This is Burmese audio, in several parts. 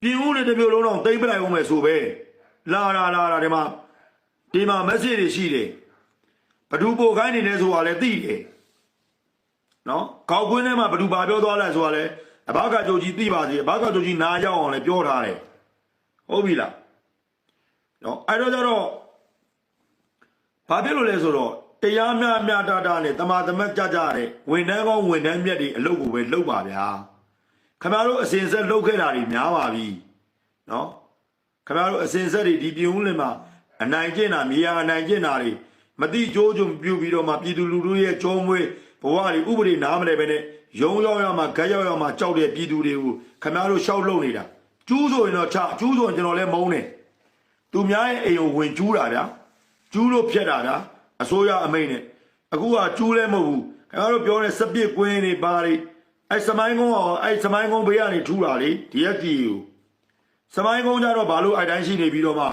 ပြင်ဦးလေးတစ်မျိုးလုံးတော့တိမ့်ပလိုက်အောင်မယ်ဆိုပဲလာဒီမှာ message တွေရှိတယ်ဘဒူပိုခိုင်းနေလဲဆိုတာလဲသိတယ်နော်ကောက်ကွင်းထဲမှာဘဒူပါပြောသွားလဲဆိုတာလဲအဘကကြိုကြီးသိပါစေအဘကကြိုကြီးနားရောက်အောင်လဲပြောထားတယ်ဟုတ်ပြီလားနော်အဲ့တော့ကျတော့ဘာဖြစ်လို့လဲဆိုတော့တရားမျှတနဲ့တမာသမတ်ကြတဲ့ဝန်ထမ်းကောင်းဝန်ထမ်းမြတ်တွေအလုပ်ကိုပဲလုပ်ပါဗျာခင်ဗျားတို့အစဉ်ဆက်လုပ်ခဲ့တာတွေများပါပြီနော်ခင်ဗျားတို့အစဉ်ဆက်တွေဒီပြည်ဦးလင်မှာအနိုင်ကျင့်တာမြေယာအနိုင်ကျင့်တာတွေမတိကျိုးကျုံပြုပြီးတော့မှပြည်သူလူထုရဲ့ကြောမွေးဘဝတွေဥပဒေနားမလဲပဲနဲ့ရုံရောက်ရမှာဂက်ရောက်ရမှာကြောက်တဲ့ပြည်သူတွေကိုခင်ဗျားတို့ရှောက်လုံနေတာကျူးဆိုရင်တော့ချကျူးဆိုရင်ကျွန်တော်လည်းမုန်းတယ်သူများရဲ့အိမ်ကိုဝင်ကျူးတာဗျာကျူးလို့ဖြတ်တာဗျာအစိုးရအမိန့်နဲ့အခုကကျူးလဲမဟုတ်ဘူးခင်ဗျားတို့ပြောတဲ့စပစ်ကွင်းတွေပါတွေအဲ့စမိုင်းကုန်းအောင်အဲ့စမိုင်းကုန်းဘေးကနေထူတာလေဒီရက်တီကိုစမိုင်းကုန်းကြတော့ဘာလို့အဲ့တိုင်းရှိနေပြီးတော့မှ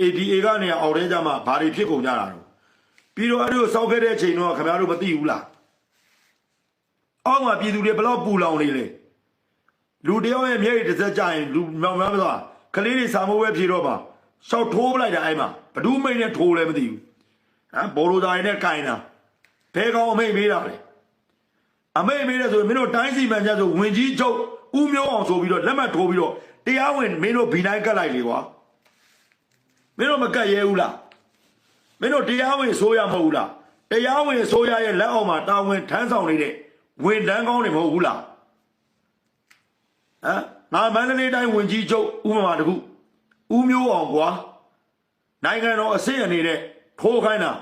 ADA ကနေအောက်ထဲကြမှာဘာတွေဖြစ်ကုန်ကြတာတော့ပြီးတော့အဲ့ဒီကိုစောက်ခဲ့တဲ့အချိန်တော့ခင်ဗျားတို့မသိဘူးလားအောက်မှာပြည်သူတွေဘလောက်ပူလောင်နေလဲလူတယောက်ရဲ့မျက်ရည်တစ်စက်ကြရင်လူမြောင်များမသွားကလေးတွေစာမိုးပဲဖြေတော့ပါရှောက်ထိုးပလိုက်တာအဲ့မှာဘဒူးမိန်နဲ့ထိုးလည်းမသိဘူးဟမ်ဘော်လိုသားရင်းနဲ့ကင်တာဘဲကောင်အမိတ်မေးတာလေအမိတ်မေးတယ်ဆိုရင်မင်းတို့တိုင်းစီမံချက်ဆိုဝင်ကြီးချုပ်ဦးမျိုးအောင်ဆိုပြီးတော့လက်မှတ်ထိုးပြီးတော့တရားဝင်မင်းတို့ဘီနိုင်ကတ်လိုက်လေကွာမင်းတို့မကတ်ရဲဘူးလားမင်းတို့တရားဝင်ဆိုရမဟုတ်ဘူးလားတရားဝင်ဆိုရရဲ့လက်အောက်မှာတာဝန်ထမ်းဆောင်နေတဲ့ဝန်တန်းကောင်းတွေမဟုတ်ဘူးလားဟမ်ငါမန္တလေးတိုင်းဝင်ကြီးချုပ်ဥပမာတခုဦးမျိုးအောင်ကွာနိုင်ငံတော်အစစ်အနေနဲ့ထိုးခိုင်းတာ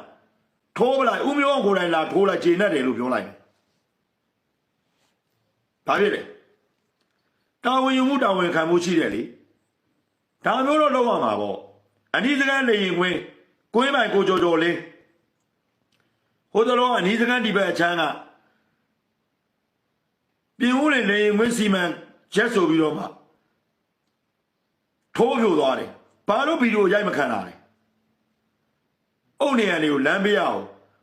ထိုးပလိုက်ဦးမျိုးအောင်ကိုယ်တိုင်လာထိုးလိုက်ခြေနဲ့တယ်လို့ပြောလိုက်တယ်ဘာဖြစ်လဲတာဝန်ယူမှုတာဝန်ခံမှုရှိတယ်လေဒါမျိုးတော့လုပ်ရမှာပေါ့အနည်းစကန်းလေရင်ကွင်းပိုင်ကိုကြော်လေးဟိုတလုံးအနည်းစကန်းဒီဘက်အချမ်းကပြင်ဦးလေရင်ကွင်းစီမံရက်ဆိုပြီးတော့မှထိုးပြိုသွားတယ်ဘာလို့ဗီဒီယိုရိုက်မခံတာလဲအုတ်နေရလေးကိုလမ်းပေးရအောင်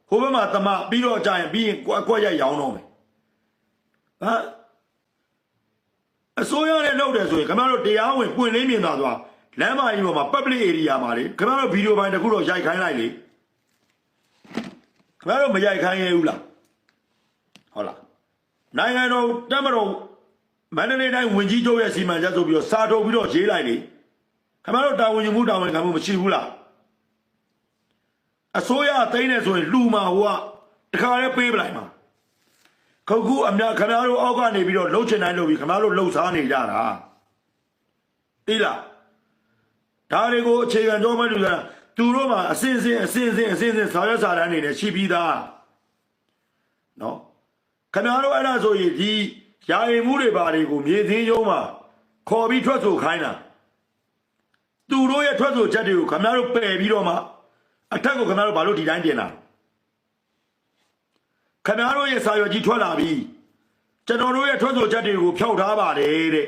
ဟိုဘက်မှာတမပြီးတော့ကြာရင်ပြီးရင်အကွက်ရိုက်ရောင်းတော့မယ်ဟာအစိုးရနဲ့လုပ်တယ်ဆိုရင်ခင်ဗျားတို့တရားဝင်ပွင့်လင်းမြင်သာသွားလမ်းမကြီးပေါ်မှာ public area မှာလေခင်ဗျားတို့ဗီဒီယိုပိုင်းတစ်ခုတော့ရိုက်ခိုင်းလိုက်လေခင်ဗျားတို့မရိုက်ခိုင်းရဘူးလားဟုတ်လားနိုင်ငံတော်တက်မတော်မန္တလေးတိုင်းဝင်ကြီးချုပ်ရဲ့စီမံချက်ဆိုပြီးတော့စာထုတ်ပြီးတော့ရေးလိုက်လေခင်ဗျားတို့တာဝန်ယူမှုတာဝန်ခံမှုမရှိဘူးလားအစိုးရသိမ်းနေဆိုရင်လူမှာဟိုကတခါလဲပေးပလိုက်မှာခုအများခင်ဗျားတို့အောက်ကနေပြီးတော့လှုပ်ချင်တိုင်းလှုပ်ပြီးခင်ဗျားတို့လှုပ်စားနေကြတာသိလားဒါတွေကိုအခြေခံကြောမဲ့လူကသူတို့မှာအစင်းစင်းစာရွက်စာတမ်းနေနဲ့ရှိပြီးသားနော်ခင်ဗျားတို့အဲ့ဒါဆိုရင်ဒီယာယီမှုတွေဘာတွေကိုမြေသိမ်းရုံးမှာခေါ်ပြီးထွက်ဆိုခိုင်းတာသူတို့ရဲ့ထွက်ဆိုချက်တွေကိုခင်ဗျားတို့ပယ်ပြီးတော့မှအထက်ကိုခင်ဗျားတို့ဘာလို့ဒီတိုင်းတင်တာခင်ဗျားတို့ရဲ့စာရွက်ကြီးထွက်လာပြီကျွန်တော်တို့ရဲ့ထွက်ဆိုချက်တွေကိုဖျောက်ထားပါတယ်တဲ့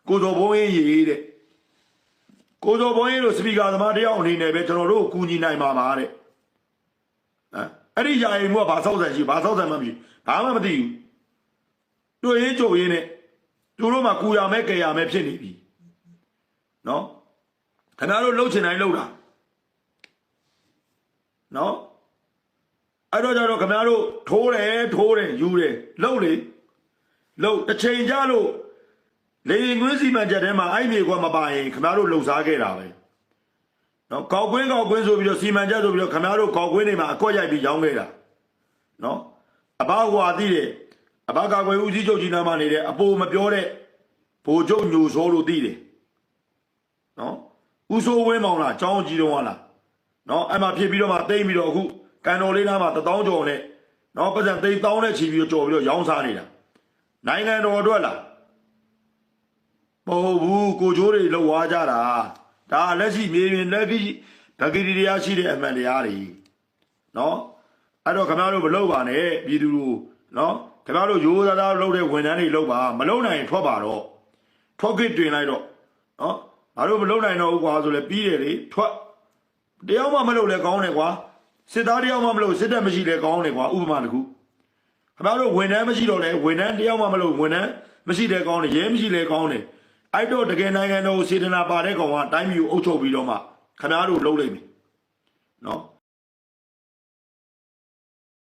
ကိုစောဘုံရေးရေးတဲ့ကိုစောဘုံရေးတို့စပီကာသမားတယောက်အနေနဲ့ပဲကျွန်တော်တို့ကိုကူညီနိုင်ပါပါတဲ့အဲ့ဒီယာယီမှုကဘာဆောက်ဆန်ရှိဘာဆောက်ဆန်မှမရှိဘာမှမသိဘူးတွေ့ရေးကြိုရေးနဲ့သူတို့မှကူရမဲကြရမဲဖြစ်နေပြီနော်ခင်ဗျားတို့လှုပ်ချင်တိုင်းလှုပ်တာနော်အဲ့တော့ကြတော့ခင်ဗျားတို့ထိုးတယ်ယူတယ်လှုပ်လေလှုပ်တစ်ချိန်ကြလို့လေရင်ကွင်းစီမံချက်ထဲမှာအဲ့မြေကွာမပါရင်ခင်ဗျားတို့လှုပ်စားခဲ့တာပဲနော်ကောက်ကွင်းဆိုပြီးတော့စီမံချက်ဆိုပြီးတော့ခင်ဗျားတို့ကောက်ကွင်းတွေမှာအကွက်ရိုက်ပြီးရောင်းခဲ့တာနော်အဘဟွာသိတယ်အဘကာကွယ်ဦးစီးချုပ်ကြီးနားမှာနေတဲ့အပိုမပြောတဲ့ဘိုလ်ချုပ်ညိုစောလို့သိတယ်နော်ဦးစိုးဝင်းမောင်လားចောင်းကြီးတော့လားနော်အဲ့မှာဖြစ်ပြီးတော့မှတိမ့်ပြီးတော့အခုကန်တော်လေးနားမှာ1000ကျော်နဲ့နော်ပတ်စံ3000နဲ့ချီပြီးတော့ကြော်ပြီးတော့ရောင်းစားနေတာနိုင်ငံတော်အတွက်လားမဟုတ်ဘူးကိုချိုးတွေလောက်သွားကြတာဒါလက်ရှိမြေပြင်လက်ရှိဗကီရီတရားရှိတဲ့အမှန်တရားတွေနော်အဲ့တော့ခင်ဗျားတို့မလုပ်ပါနဲ့ပြည်သူတို့နော်ခင်ဗျားတို့ရိုးသားသားလုပ်တဲ့ဝန်ထမ်းတွေလုပ်ပါမလုပ်နိုင်ရင်ထွက်ပါတော့ထွက်ခစ်တွင်လိုက်တော့နော်ငါတို့မလုပ်နိုင်တော့ဘူးကွာဆိုလဲပြီးတယ်လေထွက်တယောက်မှမလုပ်လဲကောင်းတယ်ကွာစစ်သားတယောက်မှမလုပ်စစ်တပ်မရှိလဲကောင်းတယ်ကွာဥပမာတစ်ခုခင်ဗျားတို့ဝန်ထမ်းမရှိတော့လဲဝန်ထမ်းတယောက်မှမလုပ်ဝန်ထမ်းမရှိလဲကောင်းတယ်ရဲမရှိလဲကောင်းတယ် အဲ့တော့တကယ်နိုင်ငံတော်ကိုစေတနာပါတဲ့ကောင်ကတိုင်းပြည်ကိုအုပ်ချုပ်ပြီးတော့မှခင်ဗျားတို့လှုပ်လိုက်မယ်နော်